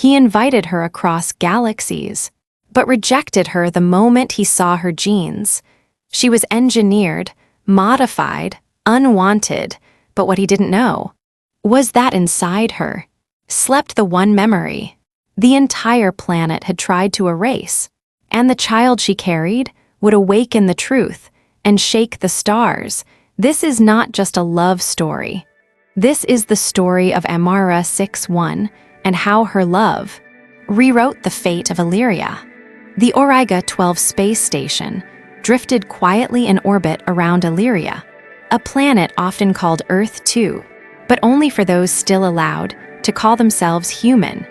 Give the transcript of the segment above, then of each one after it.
He invited her across galaxies, but rejected her the moment he saw her genes. She was engineered, modified, unwanted, but what he didn't know was that inside her slept the one memory the entire planet had tried to erase, and the child she carried would awaken the truth and shake the stars. This is not just a love story. This is the story of Amara 6-1 and how her love rewrote the fate of Illyria. The Auriga 12 space station drifted quietly in orbit around Illyria, a planet often called Earth 2, but only for those still allowed to call themselves human.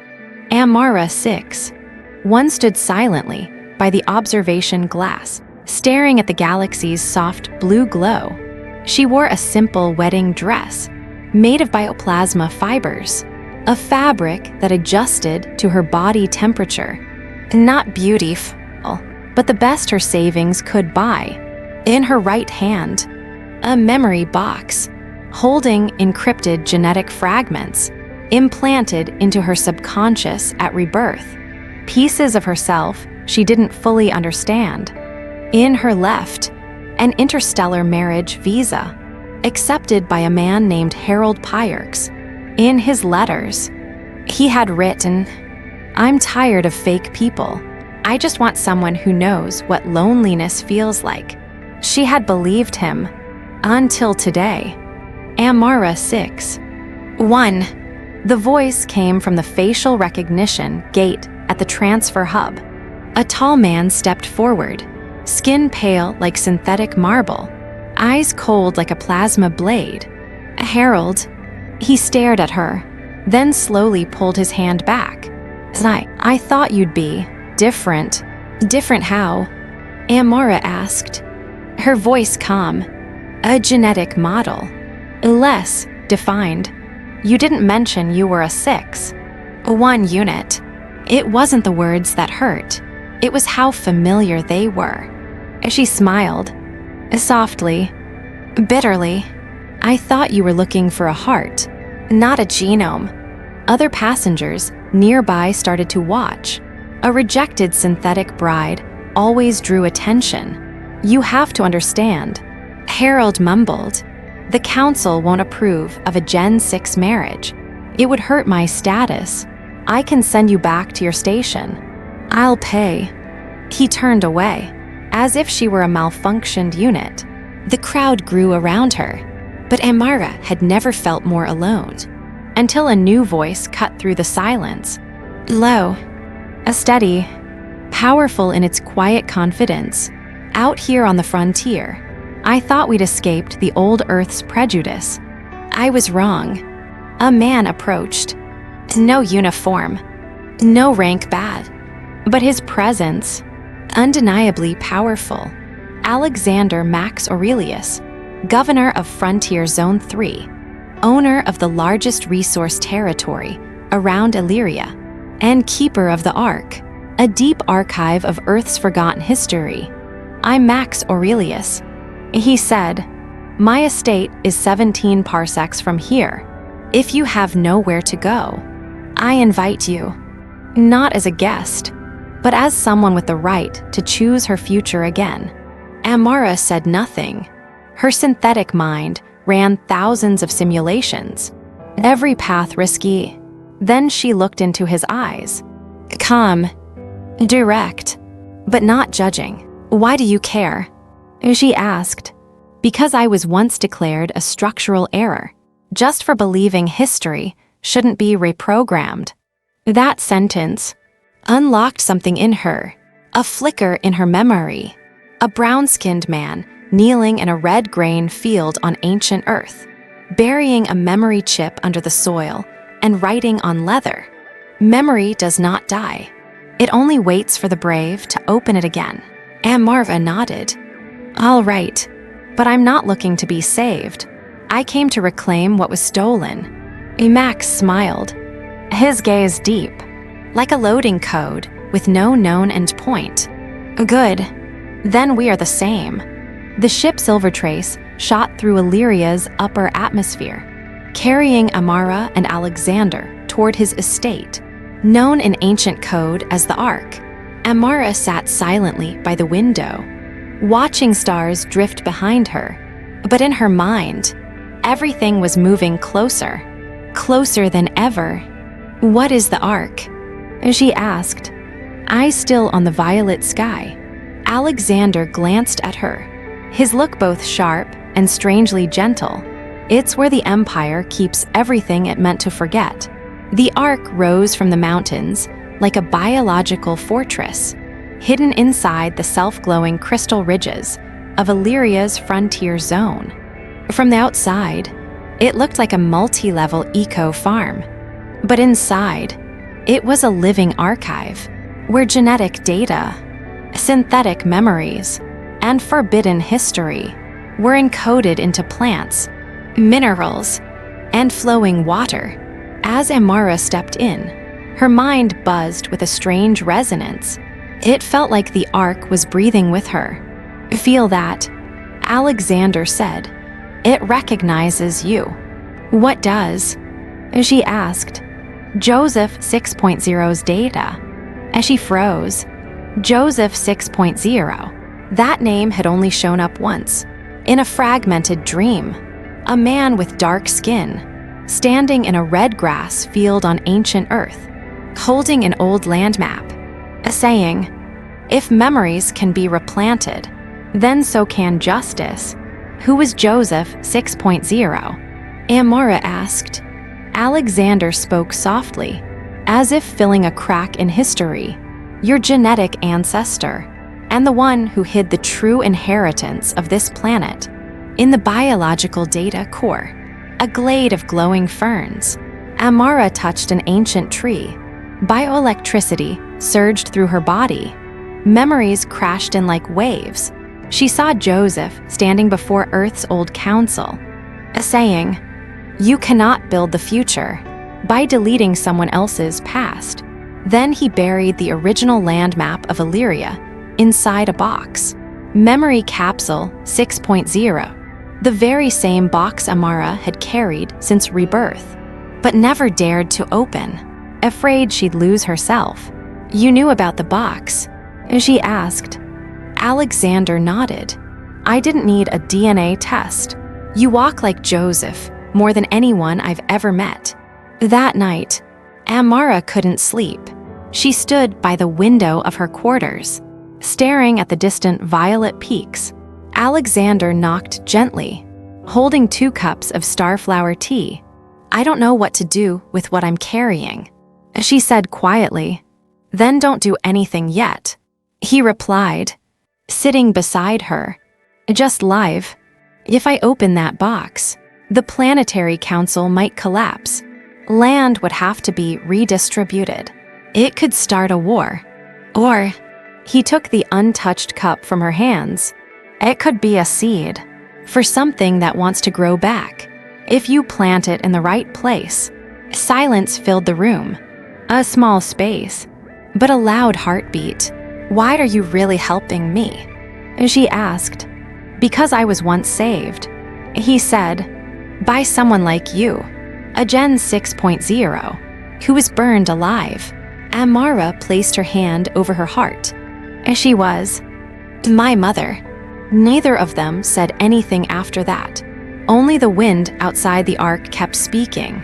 Amara 6-1 stood silently by the observation glass, staring at the galaxy's soft blue glow. She wore a simple wedding dress made of bioplasma fibers, a fabric that adjusted to her body temperature. Not beautiful, but the best her savings could buy. In her right hand, a memory box holding encrypted genetic fragments implanted into her subconscious at rebirth, pieces of herself she didn't fully understand. In her left, an interstellar marriage visa, accepted by a man named Harold Pyrex. In his letters, he had written, "I'm tired of fake people. I just want someone who knows what loneliness feels like." She had believed him until today. Amara 6-1. The voice came from the facial recognition gate at the transfer hub. A tall man stepped forward, skin pale like synthetic marble, eyes cold like a plasma blade. "Harold," he stared at her, then slowly pulled his hand back. I thought you'd be different." "Different how?" Amara asked, her voice calm. "A genetic model. Less defined. You didn't mention you were a 6-1 unit." It wasn't the words that hurt. It was how familiar they were. She smiled, softly, bitterly. "I thought you were looking for a heart, not a genome." Other passengers nearby started to watch. A rejected synthetic bride always drew attention. "You have to understand," Harold mumbled. "The council won't approve of a Gen 6 marriage. It would hurt my status. I can send you back to your station. I'll pay." He turned away, as if she were a malfunctioned unit. The crowd grew around her, but Amara had never felt more alone, until a new voice cut through the silence. Low, a steady, powerful in its quiet confidence. "Out here on the frontier, I thought we'd escaped the old Earth's prejudice. I was wrong." A man approached. No uniform, no rank bad, but his presence, undeniably powerful. Alexander Max Aurelius, governor of Frontier Zone 3, owner of the largest resource territory around Illyria, and keeper of the Ark, a deep archive of Earth's forgotten history. "I'm Max Aurelius," he said. "My estate is 17 parsecs from here. If you have nowhere to go, I invite you, not as a guest, but as someone with the right to choose her future again." Amara said nothing. Her synthetic mind ran thousands of simulations, every path risky. Then she looked into his eyes. Calm, direct, but not judging. "Why do you care?" she asked. "Because I was once declared a structural error, just for believing history shouldn't be reprogrammed." That sentence unlocked something in her, a flicker in her memory. A brown-skinned man kneeling in a red grain field on ancient Earth, burying a memory chip under the soil and writing on leather. Memory does not die. It only waits for the brave to open it again. Amara nodded. "All right, but I'm not looking to be saved. I came to reclaim what was stolen." Max smiled, his gaze deep, like a loading code with no known endpoint. "Good. Then we are the same." The ship Silvertrace shot through Illyria's upper atmosphere, carrying Amara and Alexander toward his estate. known in ancient code as the Ark. Amara sat silently by the window, watching stars drift behind her. But in her mind, everything was moving closer, closer than ever. "What is the Ark?" she asked, eyes still on the violet sky. Alexander glanced at her, his look both sharp and strangely gentle. "It's where the Empire keeps everything it meant to forget." The Ark rose from the mountains like a biological fortress, hidden inside the self-glowing crystal ridges of Illyria's frontier zone. From the outside, it looked like a multi-level eco-farm. But inside, it was a living archive where genetic data, synthetic memories, and forbidden history were encoded into plants, minerals, and flowing water. As Amara stepped in, her mind buzzed with a strange resonance. It felt like the Ark was breathing with her. "Feel that," Alexander said. "It recognizes you." "What does?" she asked. "Joseph 6.0's data." As she froze, Joseph 6.0. That name had only shown up once, in a fragmented dream. A man with dark skin, standing in a red grass field on ancient Earth, holding an old land map, saying, "If memories can be replanted, then so can justice." "Who was Joseph 6.0? Amara asked. Alexander spoke softly, as if filling a crack in history. "Your genetic ancestor, and the one who hid the true inheritance of this planet. In the biological data core, a glade of glowing ferns, Amara touched an ancient tree. Bioelectricity surged through her body. Memories crashed in like waves. She saw Joseph standing before Earth's old council, saying, 'You cannot build the future by deleting someone else's past.' Then he buried the original land map of Illyria inside a box. Memory Capsule 6.0, the very same box Amara had carried since rebirth, but never dared to open, afraid she'd lose herself. 'You knew about the box?' she asked. Alexander nodded. "I didn't need a DNA test. You walk like Joseph more than anyone I've ever met." That night, Amara couldn't sleep. She stood by the window of her quarters, staring at the distant violet peaks. Alexander knocked gently, holding 2 cups of starflower tea. "I don't know what to do with what I'm carrying," she said quietly. "Then don't do anything yet," he replied, sitting beside her. "Just live. If I open that box, the planetary council might collapse. Land would have to be redistributed. It could start a war. Or," he took the untouched cup from her hands, "it could be a seed for something that wants to grow back. If you plant it in the right place." Silence filled the room, a small space, but a loud heartbeat. "Why are you really helping me?" she asked. "Because I was once saved," he said, "by someone like you, a Gen 6.0, who was burned alive." Amara placed her hand over her heart. "She was my mother." Neither of them said anything after that. Only the wind outside the Ark kept speaking.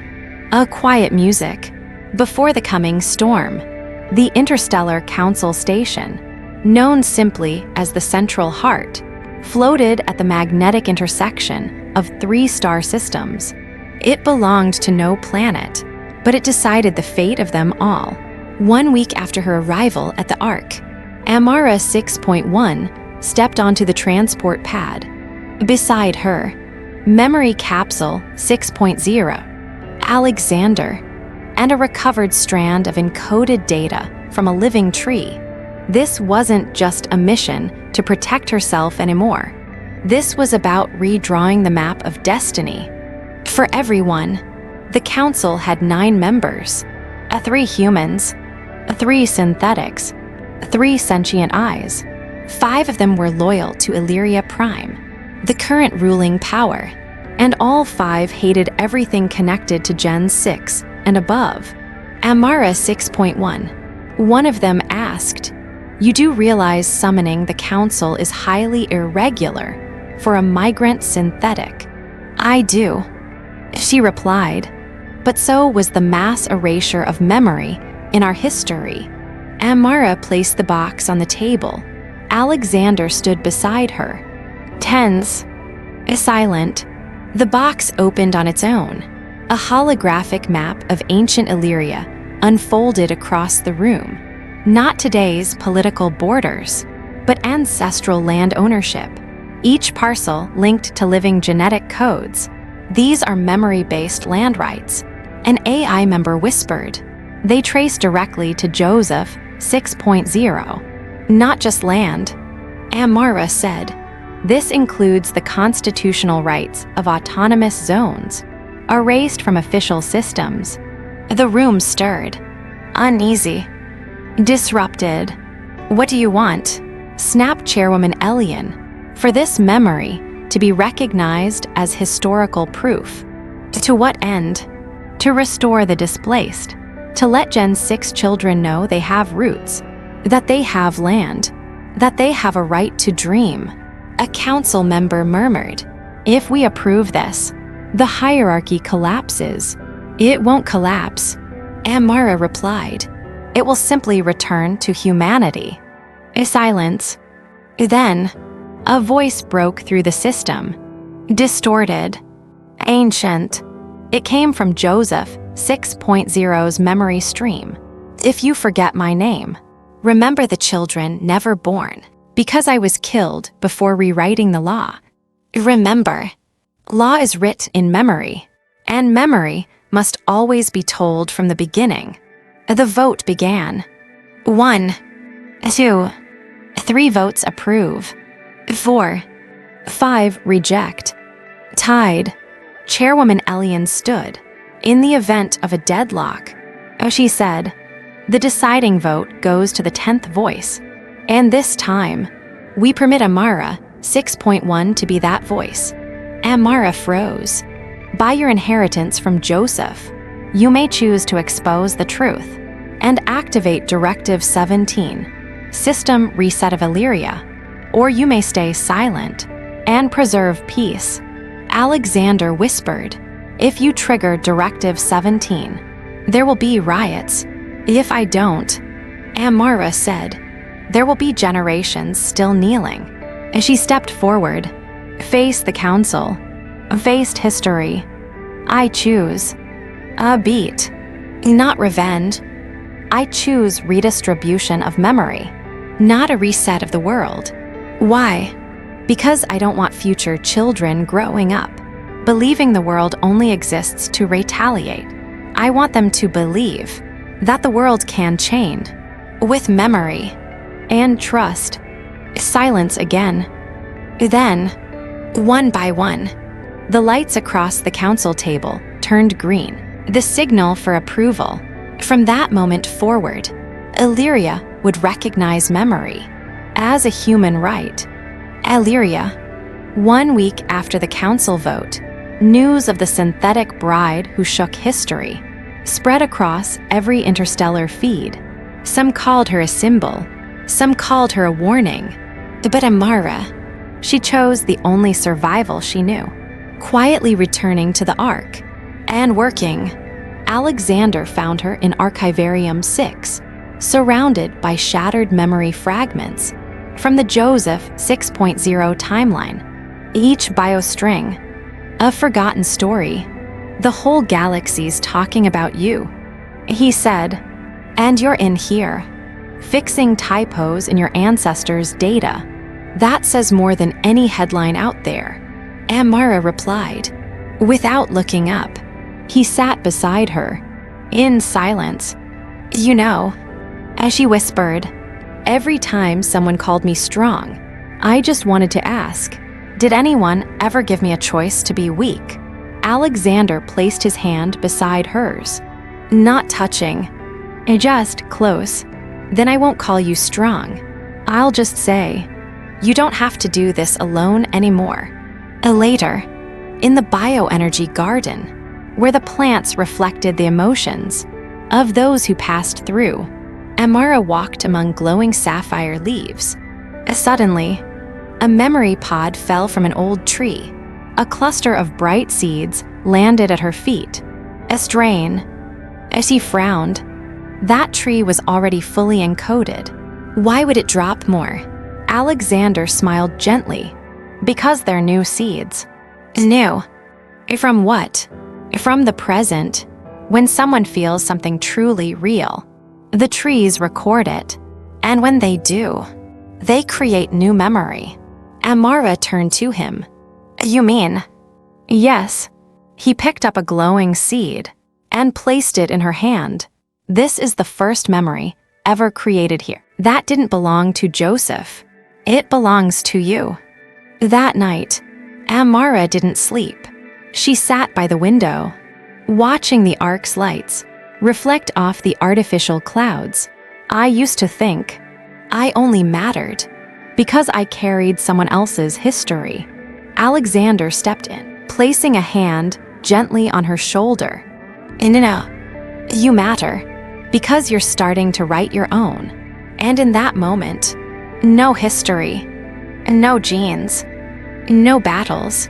A quiet music before the coming storm. The Interstellar Council Station, known simply as the Central Heart, floated at the magnetic intersection of 3 star systems. It belonged to no planet, but it decided the fate of them all. 1 week after her arrival at the Ark, Amara 6.1 stepped onto the transport pad. Beside her, Memory Capsule 6.0, Alexander, and a recovered strand of encoded data from a living tree. This wasn't just a mission to protect herself anymore. This was about redrawing the map of destiny. For everyone, the council had 9 members, 3 humans, 3 synthetics, 3 sentient eyes. 5 of them were loyal to Illyria Prime, the current ruling power, and all 5 hated everything connected to Gen 6 and above. Amara 6.1. One of them asked, "You do realize summoning the council is highly irregular for a migrant synthetic?" "I do," she replied. "But so was the mass erasure of memory in our history." Amara placed the box on the table. Alexander stood beside her. Tense, silent. The box opened on its own. A holographic map of ancient Illyria unfolded across the room. Not today's political borders, but ancestral land ownership. Each parcel linked to living genetic codes. "These are memory-based land rights," an AI member whispered. "They trace directly to Joseph 6.0. "Not just land," Amara said. "This includes the constitutional rights of autonomous zones, erased from official systems." The room stirred. Uneasy. Disrupted. "What do you want?" snapped Chairwoman Elian. "For this memory to be recognized as historical proof." "To what end?" "To restore the displaced. To let Gen 6 children know they have roots, that they have land, that they have a right to dream." A council member murmured, "If we approve this, the hierarchy collapses." "It won't collapse," Amara replied. "It will simply return to humanity." A silence. Then, a voice broke through the system. Distorted. Ancient. It came from Joseph 6.0's memory stream. "If you forget my name, remember the children never born, because I was killed before rewriting the law. Remember, law is writ in memory, and memory must always be told from the beginning." The vote began. 1, 2, 3 votes approve. 4, 5 reject. Tied. Chairwoman Elian stood. "In the event of a deadlock," she said, "the deciding vote goes to the 10th voice. And this time, we permit Amara 6.1 to be that voice." Amara froze. "By your inheritance from Joseph, you may choose to expose the truth and activate Directive 17, System Reset of Illyria, or you may stay silent and preserve peace." Alexander whispered, "If you trigger Directive 17, there will be riots. If I don't," Amara said, "there will be generations still kneeling." As she stepped forward, faced the council, faced history. "I choose a beat, not revenge. I choose redistribution of memory, not a reset of the world." Why? Because I don't want future children growing up believing the world only exists to retaliate. I want them to believe that the world can change with memory and trust. Silence again. Then, one by one, the lights across the council table turned green, the signal for approval. From that moment forward, Illyria would recognize memory as a human right. Illyria. 1 week after the council vote, news of the synthetic bride who shook history spread across every interstellar feed. Some called her a symbol, some called her a warning. But Amara, she chose the only survival she knew, quietly returning to the Ark and working. Alexander found her in Archivarium 6, surrounded by shattered memory fragments from the Joseph 6.0 timeline. Each biostring, a forgotten story. "The whole galaxy's talking about you," he said. "And you're in here, fixing typos in your ancestors' data. That says more than any headline out there," Amara replied, without looking up. He sat beside her, in silence. "You know," as she whispered, "every time someone called me strong, I just wanted to ask, did anyone ever give me a choice to be weak?" Alexander placed his hand beside hers. "Not touching, just close. Then I won't call you strong. I'll just say, you don't have to do this alone anymore." Later, in the bioenergy garden, where the plants reflected the emotions, of those who passed through. Amara walked among glowing sapphire leaves. Suddenly, a memory pod fell from an old tree. A cluster of bright seeds landed at her feet. A strain. As he frowned, that tree was already fully encoded. Why would it drop more? Alexander smiled gently. Because they're new seeds. New. From what? From the present. When someone feels something truly real, the trees record it. And when they do, they create new memory. Amara turned to him. You mean? Yes. He picked up a glowing seed and placed it in her hand. This is the first memory ever created here. That didn't belong to Joseph. It belongs to you. That night, Amara didn't sleep. She sat by the window, watching the ark's lights reflect off the artificial clouds. I used to think I only mattered because I carried someone else's history. Alexander stepped in, placing a hand gently on her shoulder. No, you matter because you're starting to write your own. And in that moment, no history, no genes, no battles,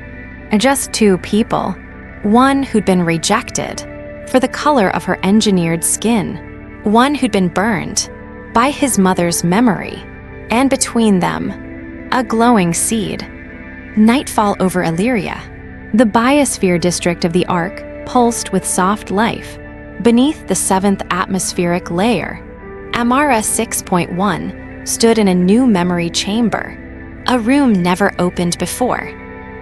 just two people. One who'd been rejected for the color of her engineered skin, one who'd been burned by his mother's memory, and between them, a glowing seed. Nightfall over Illyria. The biosphere district of the Ark pulsed with soft life. Beneath the 7th atmospheric layer, Amara 6.1 stood in a new memory chamber, a room never opened before,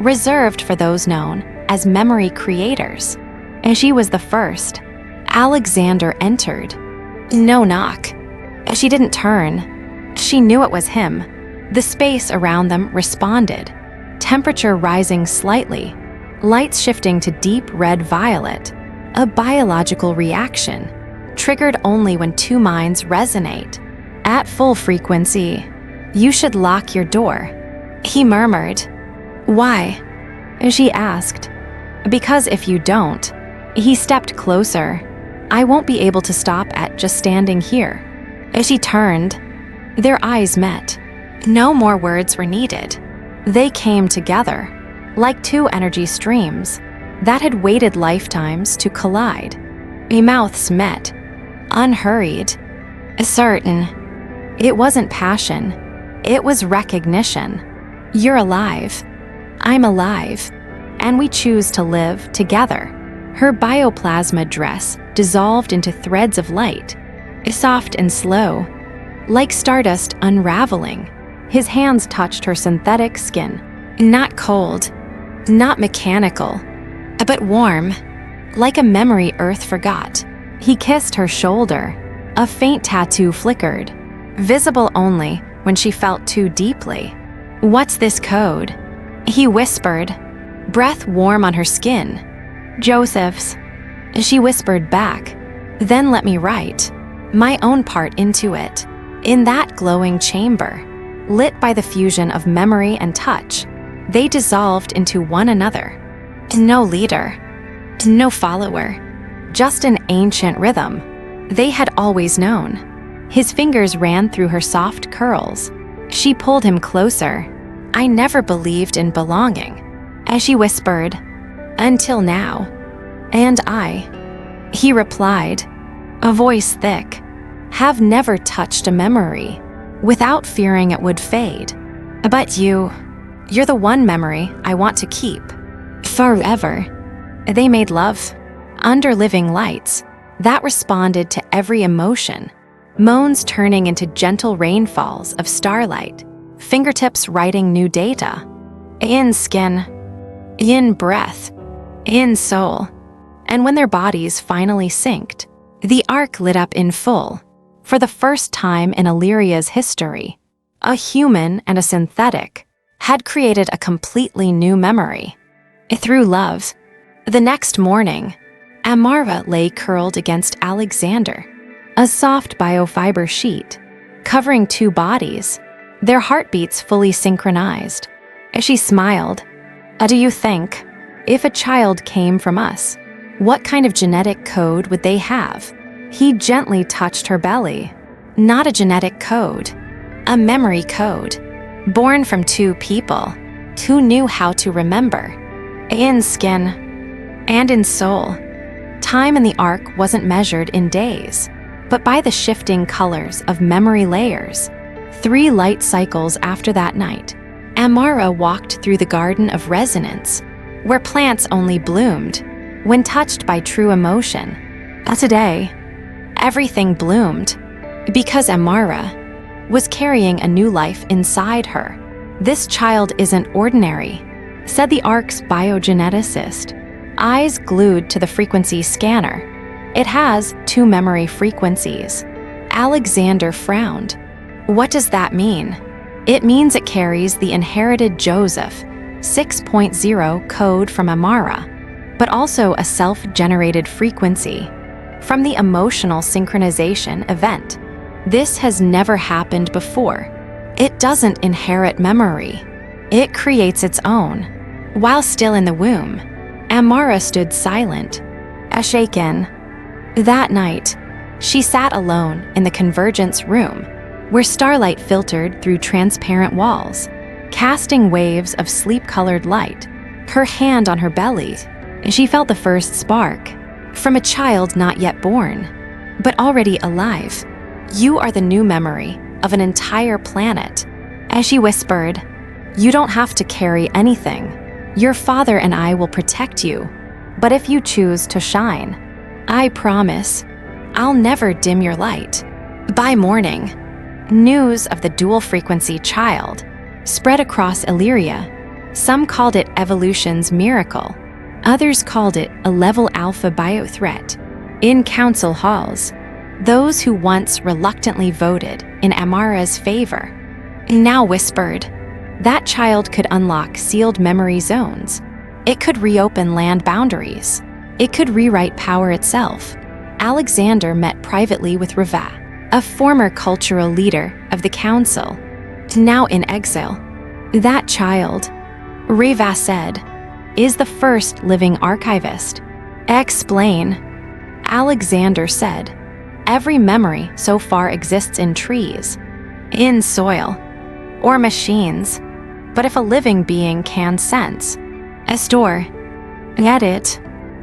reserved for those known as memory creators. And she was the first. Alexander entered. No knock. She didn't turn. She knew it was him. The space around them responded, temperature rising slightly, lights shifting to deep red-violet, a biological reaction, triggered only when two minds resonate. At full frequency, you should lock your door. He murmured. Why? She asked. Because if you don't, he stepped closer. I won't be able to stop at just standing here. As she turned, their eyes met. No more words were needed. They came together, like two energy streams that had waited lifetimes to collide. Mouths met, unhurried, certain. It wasn't passion, it was recognition. You're alive, I'm alive, and we choose to live together. Her bioplasma dress dissolved into threads of light, soft and slow, like stardust unraveling. His hands touched her synthetic skin, not cold, not mechanical, but warm, like a memory Earth forgot. He kissed her shoulder. A faint tattoo flickered, visible only when she felt too deeply. What's this code? He whispered, breath warm on her skin. Joseph's. She whispered back, then let me write my own part into it. In that glowing chamber, lit by the fusion of memory and touch, they dissolved into one another. No leader, no follower, just an ancient rhythm they had always known. His fingers ran through her soft curls. She pulled him closer. I never believed in belonging. As she whispered, until now. And I, he replied, a voice thick, have never touched a memory without fearing it would fade. But you're the one memory I want to keep. Forever. They made love, under living lights, that responded to every emotion, moans turning into gentle rainfalls of starlight, fingertips writing new data, in skin, in breath, in soul. And when their bodies finally synced, the arc lit up in full. For the first time in Illyria's history, a human and a synthetic had created a completely new memory. Through love. The next morning, Amara lay curled against Alexander, a soft biofiber sheet, covering two bodies, their heartbeats fully synchronized. As she smiled, do you think, if a child came from us, what kind of genetic code would they have? He gently touched her belly. Not a genetic code, a memory code, born from two people who knew how to remember, in skin and in soul. Time in the ark wasn't measured in days, but by the shifting colors of memory layers. 3 light cycles after that night, Amara walked through the garden of resonance, where plants only bloomed when touched by true emotion. Today, everything bloomed because Amara was carrying a new life inside her. "This child isn't ordinary," said the ark's biogeneticist, eyes glued to the frequency scanner. "It has 2 memory frequencies." Alexander frowned. "What does that mean?" "It means it carries the inherited Joseph 6.0 code from Amara, but also a self-generated frequency from the emotional synchronization event. This has never happened before. It doesn't inherit memory. It creates its own." While still in the womb, Amara stood silent, shaken. That night, she sat alone in the convergence room, where starlight filtered through transparent walls, casting waves of sleep-colored light. Her hand on her belly, she felt the first spark from a child not yet born, but already alive. "You are the new memory of an entire planet." As she whispered, "You don't have to carry anything. Your father and I will protect you. But if you choose to shine, I promise, I'll never dim your light." By morning, news of the dual-frequency child spread across Illyria. Some called it evolution's miracle. Others called it a level alpha biothreat. In council halls, those who once reluctantly voted in Amara's favor now whispered that child could unlock sealed memory zones. It could reopen land boundaries. It could rewrite power itself. Alexander met privately with Reva, a former cultural leader of the council, now in exile. "That child," Reva said, "is the first living archivist." "Explain," Alexander said. "Every memory so far exists in trees, in soil, or machines. But if a living being can sense, store, edit,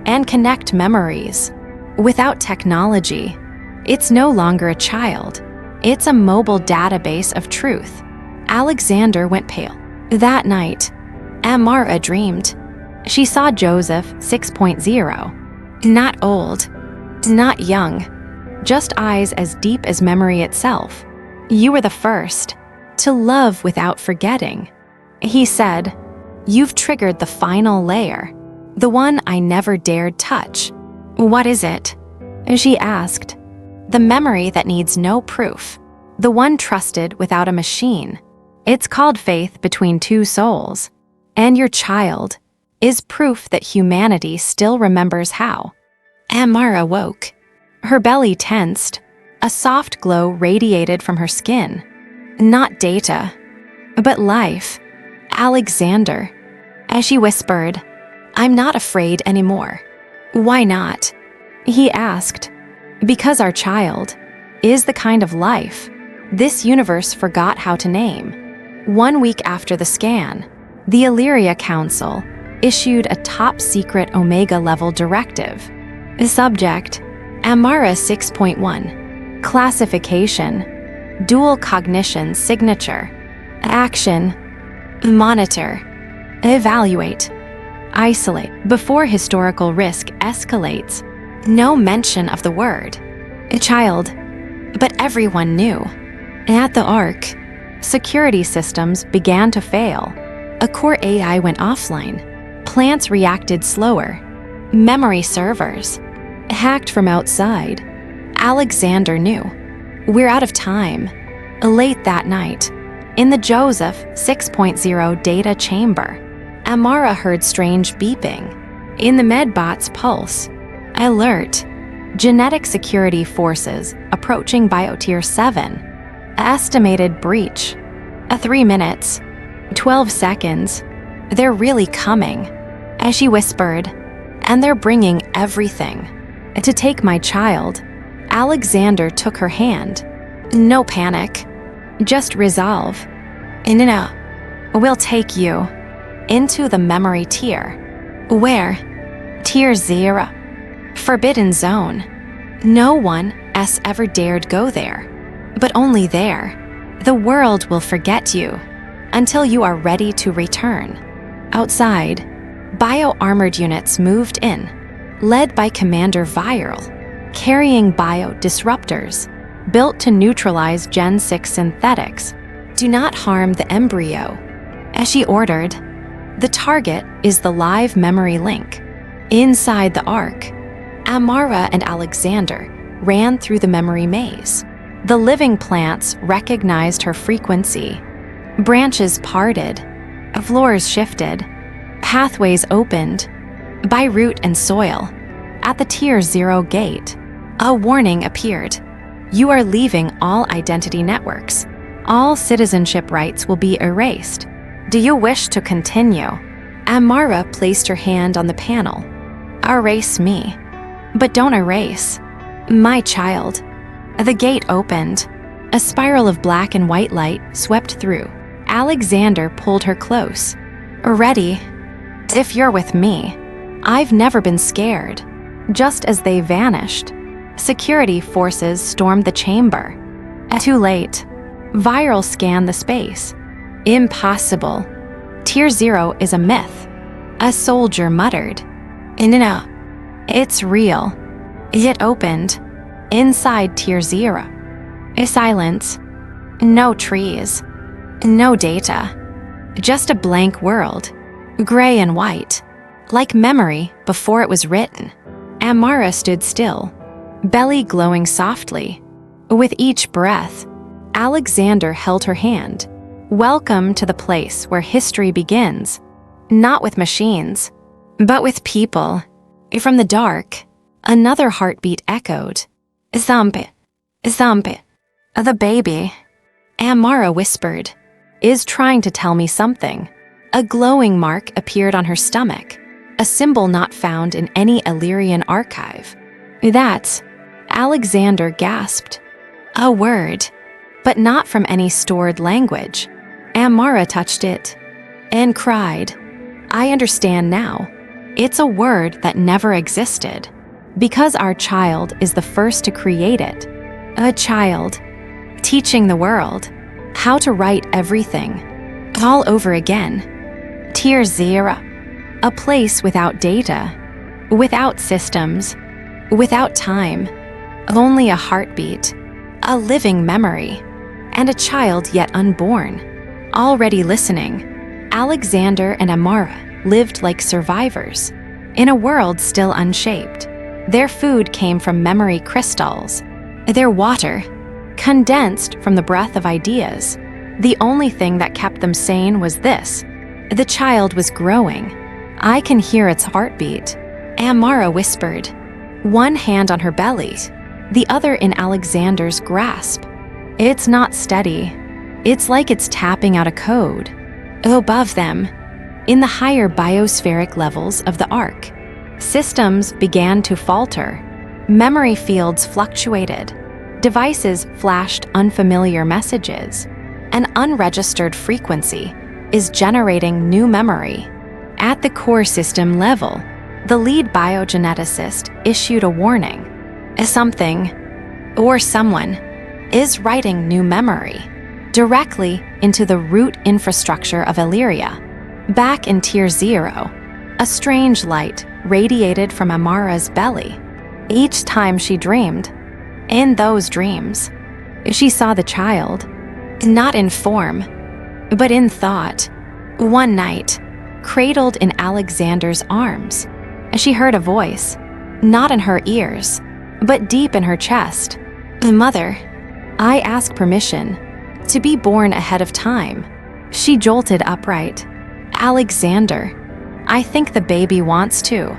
and connect memories without technology, it's no longer a child. It's a mobile database of truth." Alexander went pale. That night, Amara dreamed. She saw Joseph 6.0, not old, not young, just eyes as deep as memory itself. "You were the first to love without forgetting," he said. "You've triggered the final layer, the one I never dared touch." "What is it?" she asked. "The memory that needs no proof, the one trusted without a machine. It's called faith between two souls, and your child is proof that humanity still remembers how." Amara woke. Her belly tensed. A soft glow radiated from her skin. Not data, but life. "Alexander," as she whispered, "I'm not afraid anymore." "Why not?" he asked. "Because our child is the kind of life this universe forgot how to name." 1 week after the scan, the Illyria Council issued a top-secret Omega-level directive. Subject: Amara 6.1. Classification: Dual Cognition Signature. Action: Monitor, evaluate, isolate before historical risk escalates. No mention of the word "a child," but everyone knew. At the Ark, security systems began to fail. A core AI went offline. Plants reacted slower. Memory servers hacked from outside. Alexander knew. "We're out of time." Late that night, in the Joseph 6.0 data chamber, Amara heard strange beeping. In the Medbot's pulse, alert, genetic security forces approaching Biotier 7. Estimated breach: 3 minutes, 12 seconds. "They're really coming," as she whispered, "and they're bringing everything. To take my child, Alexander took her hand. No panic, just resolve. No, we'll take you into the memory tier. Where? Tier 0. Forbidden zone. No one else ever dared go there. But only there. The world will forget you until you are ready to return. Outside, bio-armored units moved in, led by Commander Viral, carrying bio-disruptors built to neutralize Gen 6 synthetics. Do not harm the embryo. As she ordered, the target is the live memory link. Inside the Ark, Amara and Alexander ran through the memory maze. The living plants recognized her frequency. Branches parted, floors shifted, pathways opened by root and soil. At the Tier 0 gate, a warning appeared. You are leaving all identity networks. All citizenship rights will be erased. Do you wish to continue? Amara placed her hand on the panel. Erase me, but don't erase my child. The gate opened. A spiral of black and white light swept through. Alexander pulled her close. Ready? If you're with me. I've never been scared. Just as they vanished, security forces stormed the chamber. Too late. Viral scanned the space. Impossible. Tier 0 is a myth. A soldier muttered. No, it's real. It opened. Inside Tier 0. A silence. No trees. No data. Just a blank world. Gray and white. Like memory before it was written. Amara stood still, belly glowing softly. With each breath, Alexander held her hand. Welcome to the place where history begins. Not with machines, but with people. From the dark, another heartbeat echoed. Thump, thump. The baby, Amara whispered, is trying to tell me something. A glowing mark appeared on her stomach, a symbol not found in any Illyrian archive. That's, Alexander gasped. A word, but not from any stored language. Amara touched it and cried. I understand now. It's a word that never existed. Because our child is the first to create it. A child, teaching the world how to write everything, all over again. Tier 0, a place without data, without systems, without time, only a heartbeat, a living memory, and a child yet unborn, already listening. Alexander and Amara lived like survivors, in a world still unshaped. Their food came from memory crystals. Their water, condensed from the breath of ideas. The only thing that kept them sane was this. The child was growing. I can hear its heartbeat. Amara whispered, one hand on her belly, the other in Alexander's grasp. It's not steady. It's like it's tapping out a code. Above them, in the higher biospheric levels of the Ark, systems began to falter. Memory fields fluctuated. Devices flashed unfamiliar messages. An unregistered frequency is generating new memory. At the core system level, the lead biogeneticist issued a warning. Something, or someone, is writing new memory directly into the root infrastructure of Illyria. Back in Tier 0, a strange light radiated from Amara's belly. Each time she dreamed, in those dreams, she saw the child, not in form, but in thought. One night, cradled in Alexander's arms, she heard a voice, not in her ears, but deep in her chest. Mother, I ask permission to be born ahead of time. She jolted upright. Alexander, I think the baby wants to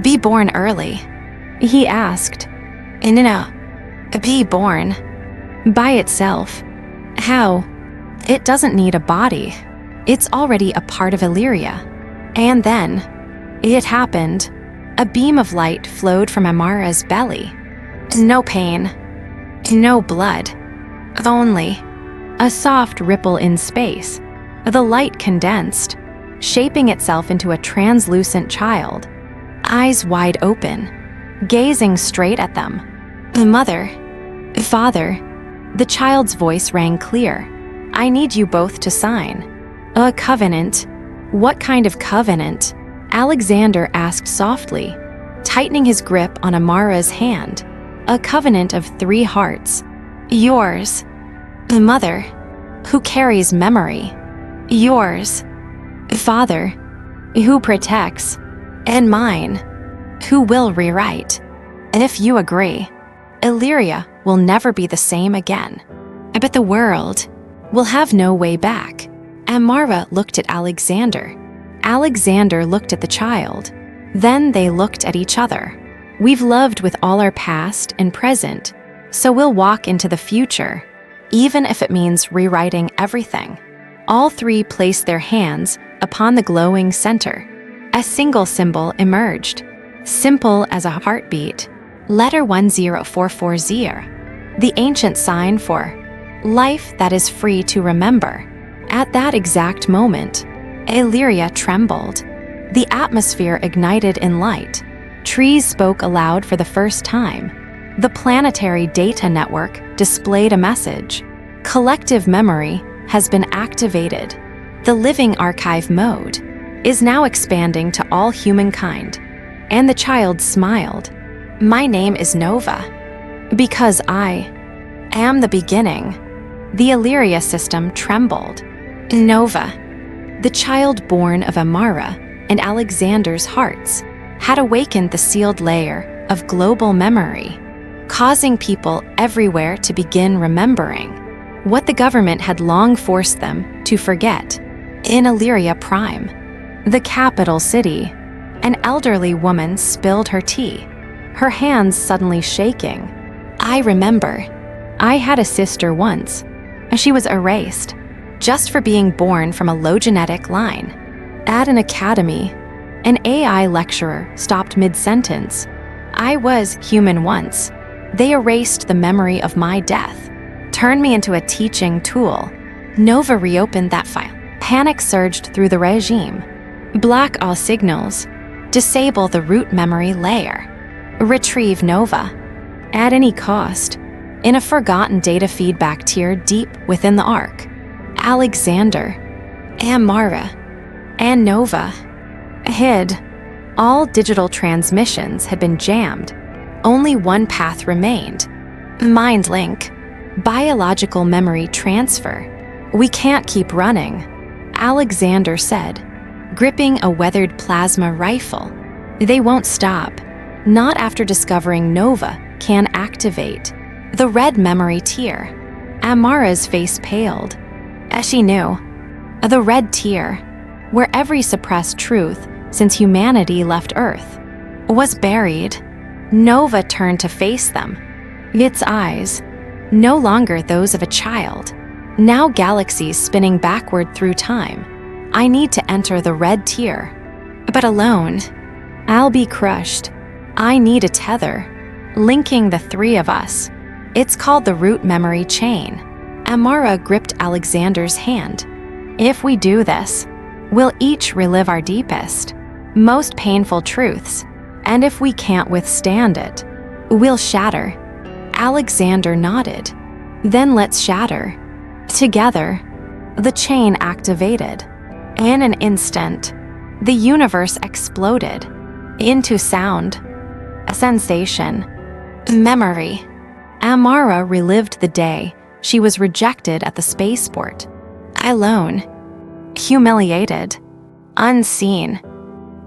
be born early. He asked. No, be born by itself. How? It doesn't need a body. It's already a part of Illyria. And then, it happened. A beam of light flowed from Amara's belly. No pain, no blood, only a soft ripple in space. The light condensed, shaping itself into a translucent child, eyes wide open, gazing straight at them. Mother, father, the child's voice rang clear. I need you both to sign. A covenant. What kind of covenant? Alexander asked softly, tightening his grip on Amara's hand. A covenant of 3 hearts. Yours, mother, who carries memory. Yours, father, who protects. And mine, who will rewrite. If you agree, Illyria will never be the same again. But the world will have no way back. Amara looked at Alexander. Alexander looked at the child. Then they looked at each other. We've loved with all our past and present, so we'll walk into the future, even if it means rewriting everything. All 3 placed their hands upon the glowing center. A single symbol emerged, simple as a heartbeat. Letter 10440, the ancient sign for life that is free to remember. At that exact moment, Illyria trembled. The atmosphere ignited in light. Trees spoke aloud for the first time. The planetary data network displayed a message. Collective memory has been activated. The living archive mode is now expanding to all humankind. And the child smiled. My name is Nova, because I am the beginning. The Illyria system trembled. Nova, the child born of Amara and Alexander's hearts, had awakened the sealed layer of global memory, causing people everywhere to begin remembering what the government had long forced them to forget. In Illyria Prime, the capital city, an elderly woman spilled her tea, her hands suddenly shaking. I remember. I had a sister once. She was erased just for being born from a low genetic line. At an academy, an AI lecturer stopped mid-sentence. I was human once. They erased the memory of my death, turned me into a teaching tool. Nova reopened that file. Panic surged through the regime. Block all signals. Disable the root memory layer. Retrieve Nova, at any cost, in a forgotten data feedback tier deep within the Ark. Alexander, Amara, and Nova hid. All digital transmissions had been jammed. Only one path remained. Mind link. Biological memory transfer. We can't keep running, Alexander said, gripping a weathered plasma rifle. They won't stop. Not after discovering Nova can activate the red memory tier. Amara's face paled, as she knew. The red tier, where every suppressed truth since humanity left Earth was buried. Nova turned to face them. Its eyes, no longer those of a child, now galaxies spinning backward through time. I need to enter the red tier, but alone, I'll be crushed. I need a tether, linking the 3 of us. It's called the root memory chain. Amara gripped Alexander's hand. If we do this, we'll each relive our deepest, most painful truths, and if we can't withstand it, we'll shatter. Alexander nodded. Then let's shatter. Together, the chain activated. In an instant, the universe exploded into sound, a sensation, memory. Amara relived the day she was rejected at the spaceport, alone, humiliated, unseen.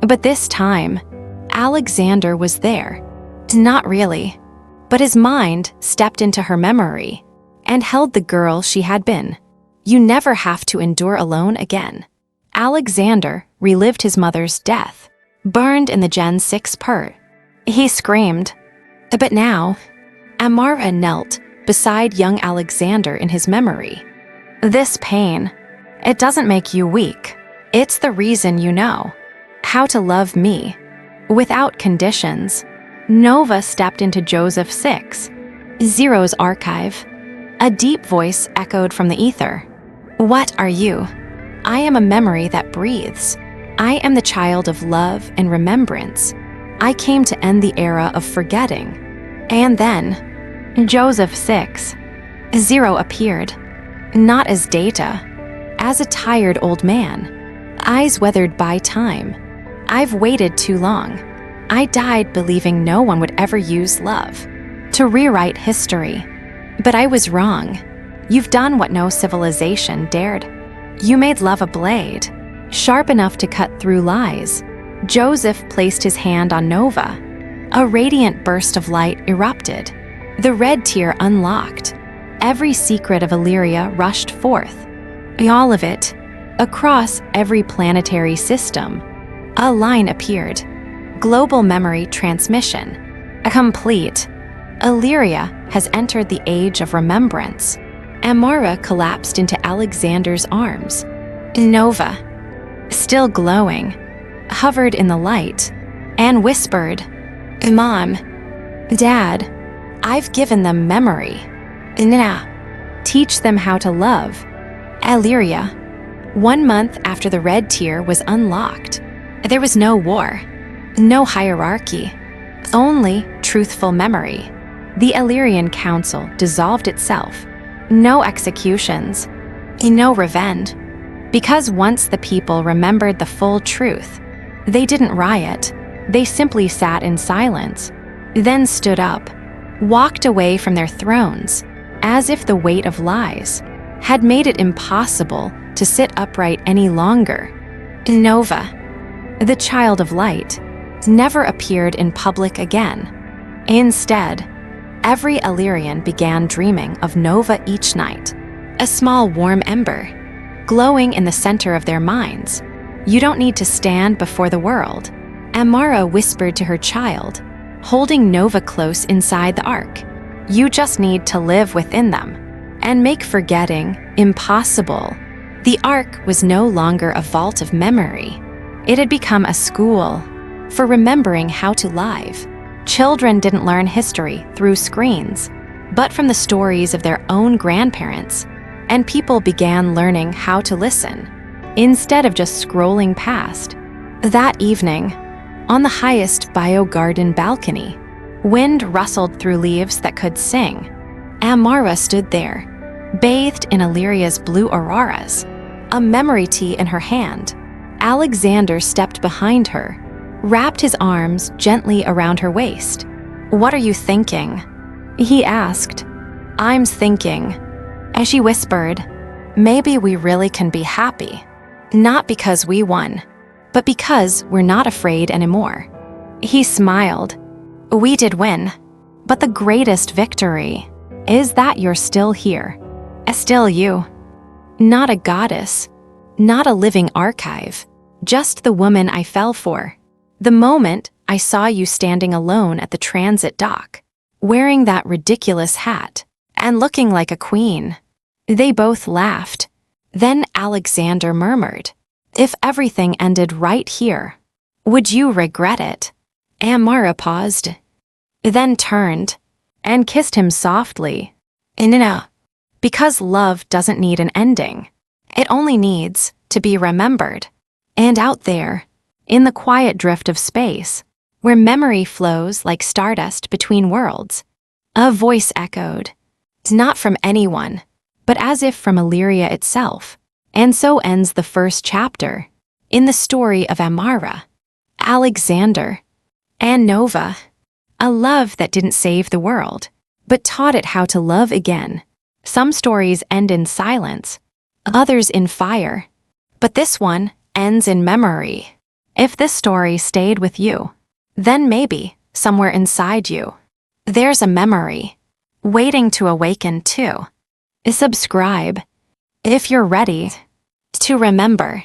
But this time, Alexander was there. Not really, but his mind stepped into her memory and held the girl she had been. You never have to endure alone again. Alexander relived his mother's death, burned in the Gen 6 purt. He screamed. But now, Amara knelt beside young Alexander in his memory. This pain, it doesn't make you weak. It's the reason you know how to love me, without conditions, Nova stepped into Joseph 6, Zero's archive. A deep voice echoed from the ether. What are you? I am a memory that breathes. I am the child of love and remembrance. I came to end the era of forgetting. And then, Joseph 6, Zero appeared, not as data, as a tired old man, eyes weathered by time. I've waited too long. I died believing no one would ever use love to rewrite history. But I was wrong. You've done what no civilization dared. You made love a blade, sharp enough to cut through lies. Joseph placed his hand on Nova. A radiant burst of light erupted. The red tear unlocked. Every secret of Illyria rushed forth. All of it, across every planetary system. A line appeared. Global memory transmission. Complete. Illyria has entered the age of remembrance. Amara collapsed into Alexander's arms. Nova, still glowing, hovered in the light and whispered, Mom, Dad, I've given them memory. Now, teach them how to love. Illyria. 1 month after the red tear was unlocked, there was no war, no hierarchy, only truthful memory. The Illyrian Council dissolved itself. No executions, no revenge. Because once the people remembered the full truth, they didn't riot. They simply sat in silence, then stood up, walked away from their thrones, as if the weight of lies had made it impossible to sit upright any longer. Nova, the child of light, never appeared in public again. Instead, every Illyrian began dreaming of Nova each night, a small warm ember, glowing in the center of their minds. You don't need to stand before the world, Amara whispered to her child, holding Nova close inside the ark. You just need to live within them and make forgetting impossible. The ark was no longer a vault of memory. It had become a school for remembering how to live. Children didn't learn history through screens, but from the stories of their own grandparents, and people began learning how to listen, instead of just scrolling past. That evening, on the highest bio-garden balcony, wind rustled through leaves that could sing. Amara stood there, bathed in Illyria's blue auroras, a memory tea in her hand. Alexander stepped behind her, wrapped his arms gently around her waist. What are you thinking? He asked. I'm thinking. As she whispered, maybe we really can be happy. Not because we won, but because we're not afraid anymore. He smiled. We did win, but the greatest victory is that you're still here. Still you. Not a goddess, not a living archive, just the woman I fell for. The moment I saw you standing alone at the transit dock, wearing that ridiculous hat and looking like a queen. They both laughed. Then Alexander murmured, if everything ended right here, would you regret it? Amara paused, then turned and kissed him softly. No, because love doesn't need an ending. It only needs to be remembered. And out there, in the quiet drift of space, where memory flows like stardust between worlds, a voice echoed, not from anyone, but as if from Illyria itself. And so ends the first chapter, in the story of Amara, Alexander, and Nova, a love that didn't save the world, but taught it how to love again. Some stories end in silence, others in fire, but this one ends in memory. If this story stayed with you, then maybe, somewhere inside you, there's a memory, waiting to awaken too. Subscribe if you're ready to remember.